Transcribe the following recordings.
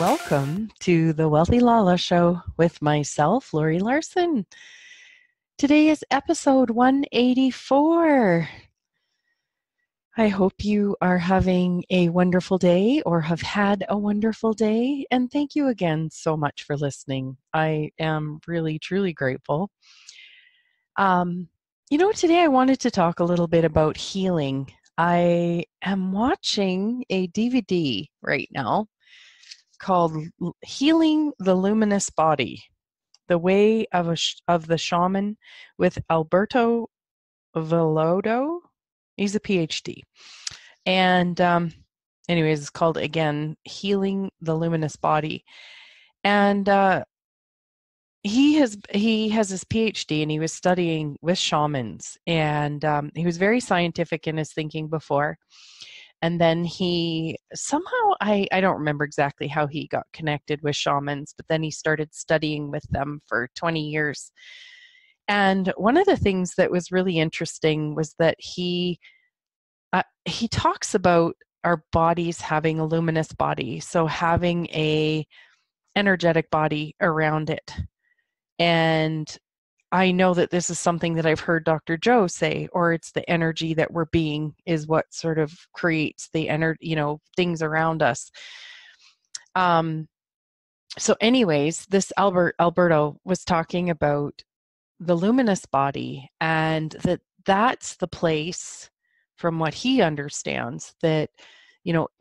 Welcome to the Wealthy LaLa show with myself, Laurie Laursen. Today is episode 184. I hope you are having a wonderful day or have had a wonderful day. And thank you again so much for listening. I am really, truly grateful. Today I wanted to talk a little bit about healing. I am watching a DVD right now called Healing the Luminous Body, the Way of the Shaman with Alberto Villoldo. He's a Ph.D. And anyways, it's called, again, Healing the Luminous Body. And he has his PhD, and he was studying with shamans. And he was very scientific in his thinking before. And then he somehow, I don't remember exactly how he got connected with shamans, but then he started studying with them for 20 years. And one of the things that was really interesting was that he talks about our bodies having a luminous body, so having a energetic body around it. And I know that this is something that I've heard Dr. Joe say, or it's the energy that we're being is what sort of creates the things around us. So anyways, this Alberto was talking about the luminous body, and that's the place, from what he understands, that,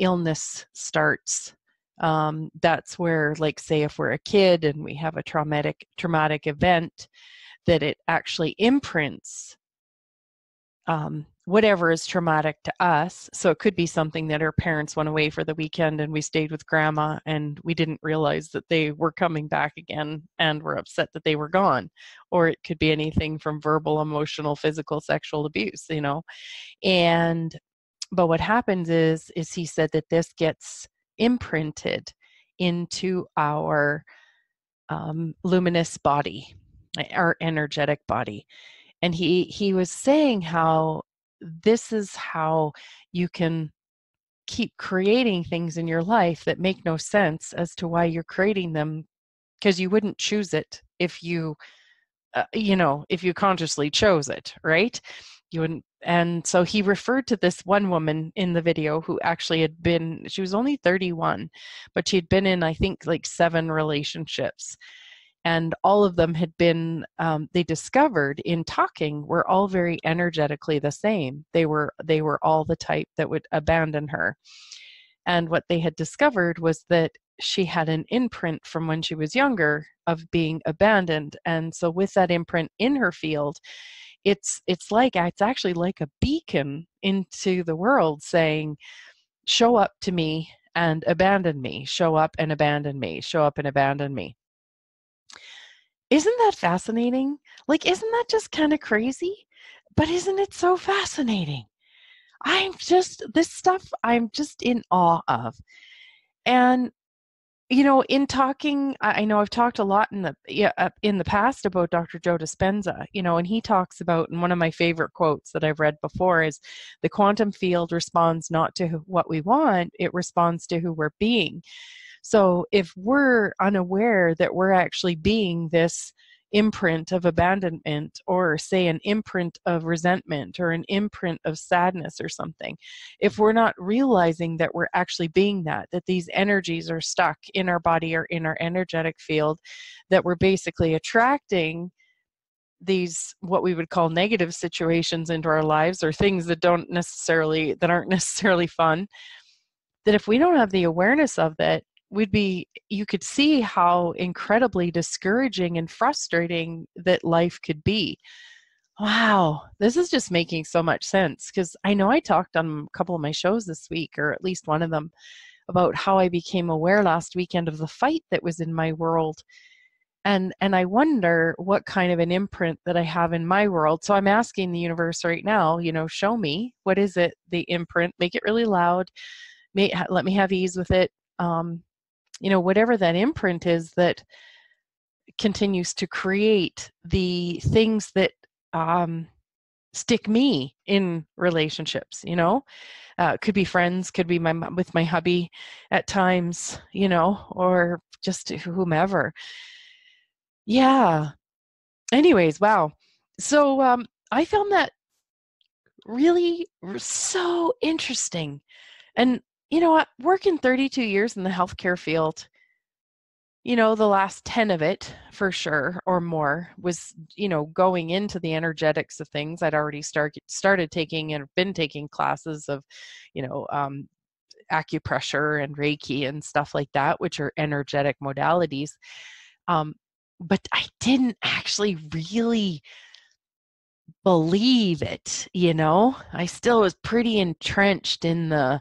illness starts. That's where, like, say, if we're a kid and we have a traumatic event, that it actually imprints whatever is traumatic to us. So it could be something that our parents went away for the weekend and we stayed with grandma and we didn't realize that they were coming back again and were upset that they were gone. Or it could be anything from verbal, emotional, physical, sexual abuse, But what happens is he said that this gets imprinted into our luminous body, our energetic body. And he was saying how this is how you can keep creating things in your life that make no sense as to why you're creating them, because you wouldn't choose it if you if you consciously chose it, right? You wouldn't. And so he referred to this one woman in the video who actually she was only 31, but she had been in, I think, like 7 relationships. And all of them had been, they discovered in talking, were all very energetically the same. They were all the type that would abandon her. And what they had discovered was that she had an imprint from when she was younger of being abandoned. And so with that imprint in her field, it's actually like a beacon into the world saying, show up to me and abandon me, show up and abandon me, show up and abandon me. Isn't that fascinating? Like, isn't that just kind of crazy? But isn't it so fascinating? This stuff I'm just in awe of. And, in talking, I know I've talked a lot in the past about Dr. Joe Dispenza, and he talks about, and one of my favorite quotes that I've read before is, the quantum field responds not to what we want, it responds to who we're being. So if we're unaware that we're actually being this imprint of abandonment, or say an imprint of resentment, or an imprint of sadness or something, if we're not realizing that we're actually being that these energies are stuck in our body or in our energetic field, that we're basically attracting these, what we would call, negative situations into our lives, or things that aren't necessarily fun, that if we don't have the awareness of that, you could see how incredibly discouraging and frustrating that life could be. Wow, this is just making so much sense, because I know I talked on a couple of my shows this week, or at least one of them, about how I became aware last weekend of the fight that was in my world. And I wonder what kind of an imprint that I have in my world. So I'm asking the universe right now, show me, what is it, the imprint, make it really loud, let me have ease with it. Whatever that imprint is that continues to create the things that stick me in relationships, you know? Could be friends, could be with my hubby at times, you know, or just whomever. Yeah. Anyways, wow. So I found that really so interesting. And, you know, working 32 years in the healthcare field, you know, the last 10 of it for sure or more was, you know, going into the energetics of things. I'd already started taking and been taking classes of, you know, acupressure and Reiki and stuff like that, which are energetic modalities. But I didn't actually really believe it, you know. I still was pretty entrenched in the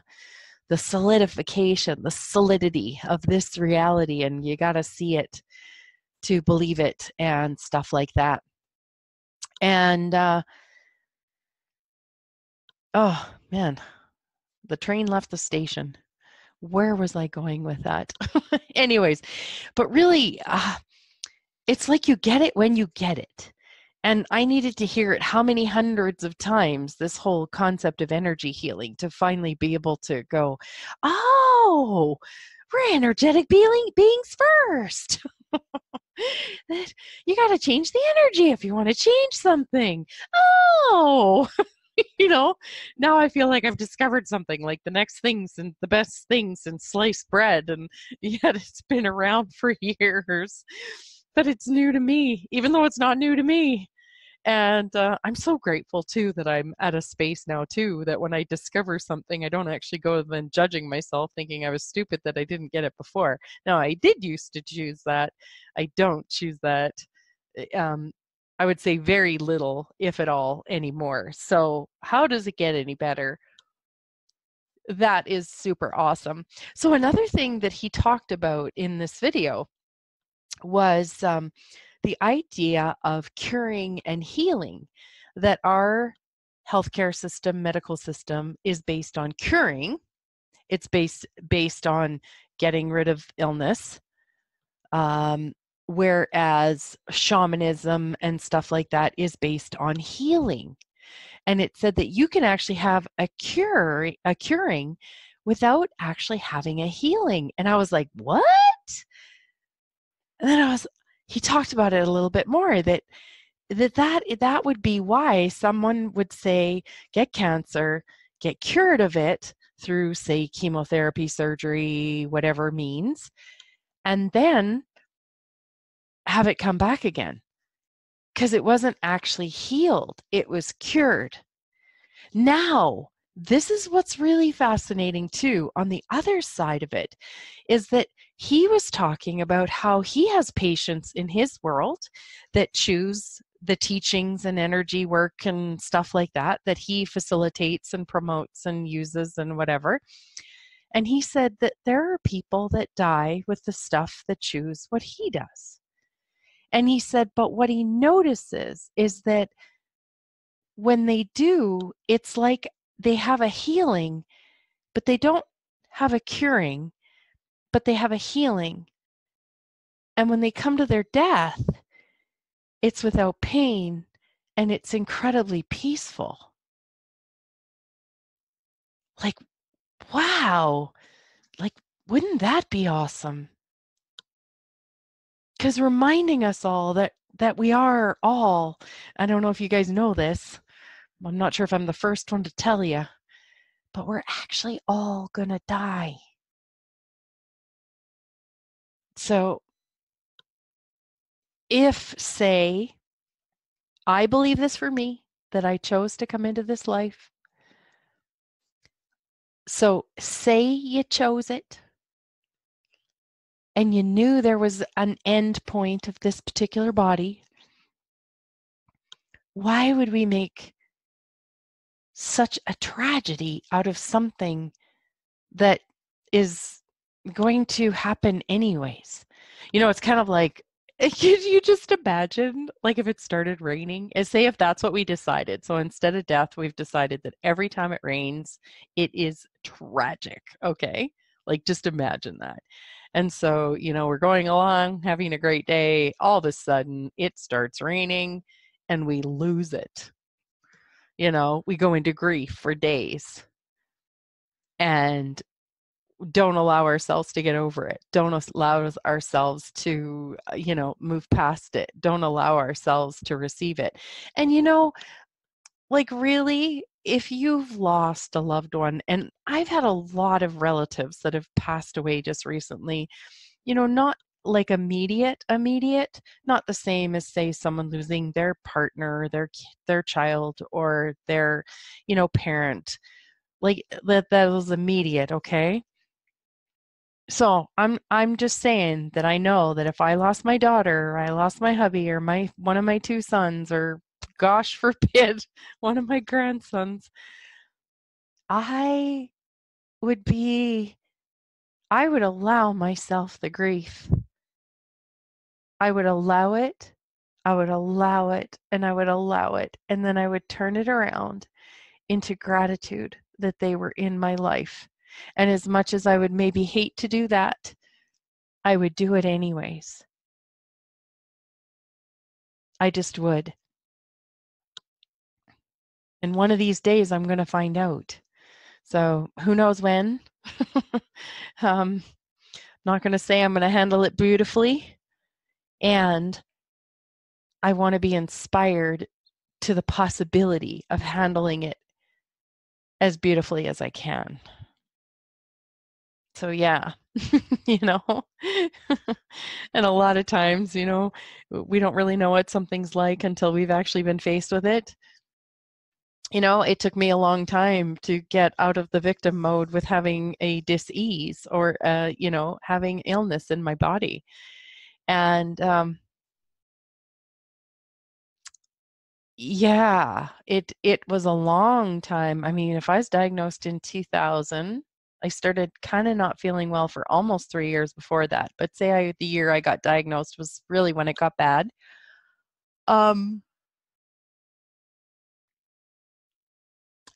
solidification, the solidity of this reality, and you got to see it to believe it and stuff like that. And oh man, the train left the station. Where was I going with that? Anyways, but really, it's like you get it when you get it. And I needed to hear it how many hundreds of times, this whole concept of energy healing, to finally be able to go, oh, we're energetic beings first. You got to change the energy if you want to change something. Oh, you know, now I feel like I've discovered something, like the next things and the best things and sliced bread. And yet it's been around for years, but it's new to me, even though it's not new to me. And I'm so grateful too that I'm at a space now too, that when I discover something, I don't actually go then judging myself thinking I was stupid that I didn't get it before. Now, I did used to choose that. I don't choose that. um, I would say very little, if at all, anymore. So how does it get any better? That is super awesome. So another thing that he talked about in this video was the idea of curing and healing, that our healthcare system, medical system, is based on curing. It's based on getting rid of illness, whereas shamanism and stuff like that is based on healing. And it said that you can actually have a curing without actually having a healing. And I was like, what? And then he talked about it a little bit more, that would be why someone would say, get cancer, get cured of it through, say, chemotherapy, surgery, whatever means, and then have it come back again, because it wasn't actually healed, it was cured. Now, this is what's really fascinating too, on the other side of it, is that he was talking about how he has patients in his world that choose the teachings and energy work and stuff like that he facilitates and promotes and uses and whatever. And he said that there are people that die with the stuff that choose what he does. And he said, but what he notices is that when they do, it's like they have a healing, but they don't have a curing, but they have a healing. And when they come to their death, it's without pain and it's incredibly peaceful. Like, wow, like, wouldn't that be awesome? Because reminding us all that we are all, I don't know if you guys know this, I'm not sure if I'm the first one to tell you, but we're actually all gonna die. So if, say, I believe this for me, that I chose to come into this life. So say you chose it and you knew there was an end point of this particular body. Why would we make such a tragedy out of something that is going to happen anyways? You know, it's kind of like, could you just imagine, like, if it started raining, and say if that's what we decided. So instead of death, we've decided that every time it rains, it is tragic. Okay. Like, just imagine that. And so, you know, we're going along, having a great day. All of a sudden, it starts raining and we lose it. We go into grief for days and don't allow ourselves to get over it. Don't allow ourselves to, move past it. Don't allow ourselves to receive it. And, really, if you've lost a loved one, and I've had a lot of relatives that have passed away just recently, not like immediate, not the same as, say, someone losing their partner, their child, or their, parent, like that was immediate, okay? So I'm just saying that I know that if I lost my daughter, or I lost my hubby, or one of my two sons, or gosh forbid, one of my grandsons, I would allow myself the grief. I would allow it, I would allow it, and I would allow it, and then I would turn it around into gratitude that they were in my life. And as much as I would maybe hate to do that, I would do it anyways. I just would. And one of these days I'm going to find out. So who knows when? Not going to say I'm going to handle it beautifully. And I want to be inspired to the possibility of handling it as beautifully as I can. So yeah, and a lot of times, we don't really know what something's like until we've actually been faced with it. It took me a long time to get out of the victim mode with having a dis-ease or, having illness in my body. And yeah, it was a long time. I mean, if I was diagnosed in 2000, I started kind of not feeling well for almost 3 years before that. But say the year I got diagnosed was really when it got bad. And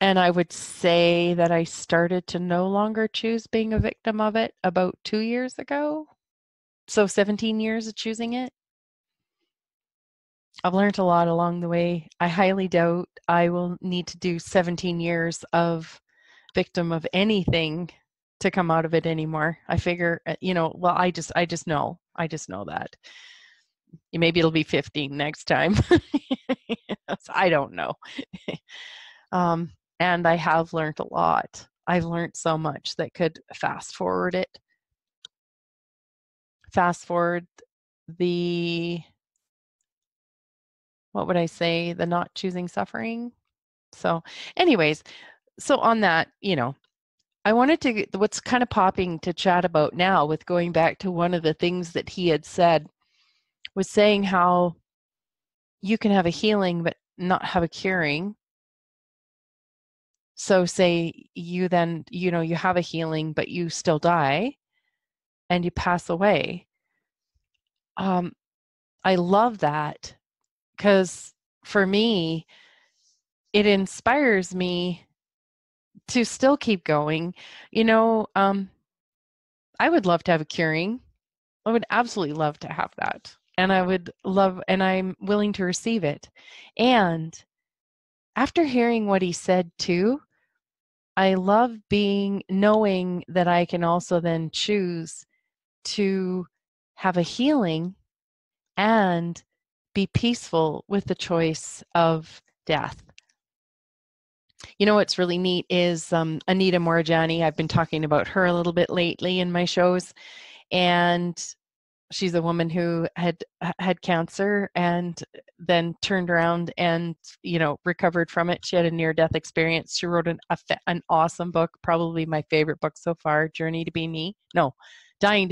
I would say that I started to no longer choose being a victim of it about 2 years ago. So 17 years of choosing it. I've learned a lot along the way. I highly doubt I will need to do 17 years of victim of anything to come out of it anymore. I figure, well, I just know that. Maybe it'll be 15 next time. I don't know. And I have learned a lot. I've learned so much that could fast forward it. Fast forward what would I say? The not choosing suffering. So anyways, so on that, I wanted to, what's kind of popping to chat about now with going back to one of the things that he had said was saying how you can have a healing but not have a curing. So say you then, you have a healing but you still die and you pass away. I love that because for me, it inspires me to still keep going. I would love to have a curing. I would absolutely love to have that. And I'm willing to receive it. And after hearing what he said too, I love knowing that I can also then choose to have a healing and be peaceful with the choice of death. What's really neat is Anita Morjani. I've been talking about her a little bit lately in my shows, and she's a woman who had cancer and then turned around and recovered from it. She had a near-death experience. She wrote an awesome book, probably my favorite book so far, Dying to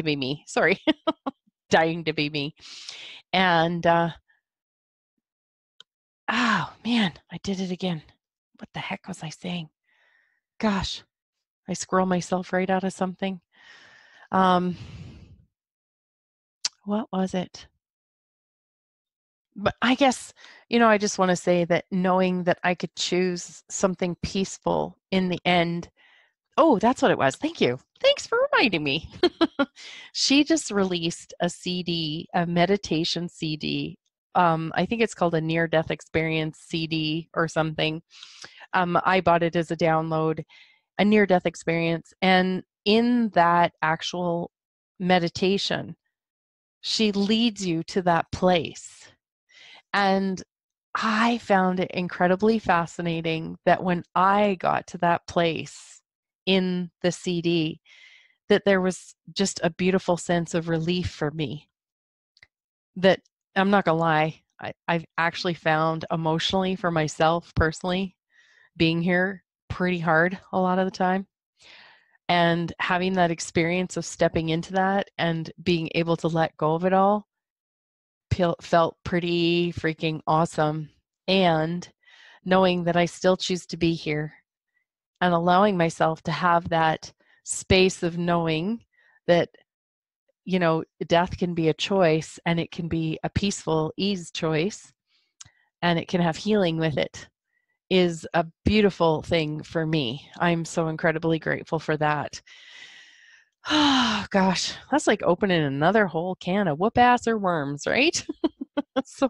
Be Me. Sorry, Dying to Be Me. And oh man, I did it again. What the heck was I saying? Gosh, I scroll myself right out of something. What was it? But I guess, I just want to say that knowing that I could choose something peaceful in the end. Oh, that's what it was. Thank you. Thanks for reminding me. She just released a CD, a meditation CD I think it's called a near-death experience CD or something. I bought it as a download, a near-death experience. And in that actual meditation, she leads you to that place. And I found it incredibly fascinating that when I got to that place in the CD, that there was just a beautiful sense of relief for me. That, I'm not gonna lie, I've actually found emotionally for myself personally being here pretty hard a lot of the time. And having that experience of stepping into that and being able to let go of it all felt pretty freaking awesome. And knowing that I still choose to be here and allowing myself to have that space of knowing that, you know, death can be a choice, and it can be a peaceful ease choice, and it can have healing with it, is a beautiful thing for me. I'm so incredibly grateful for that. Oh gosh, that's like opening another whole can of whoop ass or worms, right? So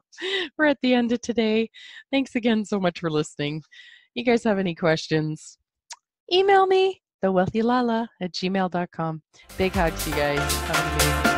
we're at the end of today. Thanks again so much for listening. You guys have any questions? Email me, thewealthylala@gmail.com. Big hugs, you guys. Have an amazing day.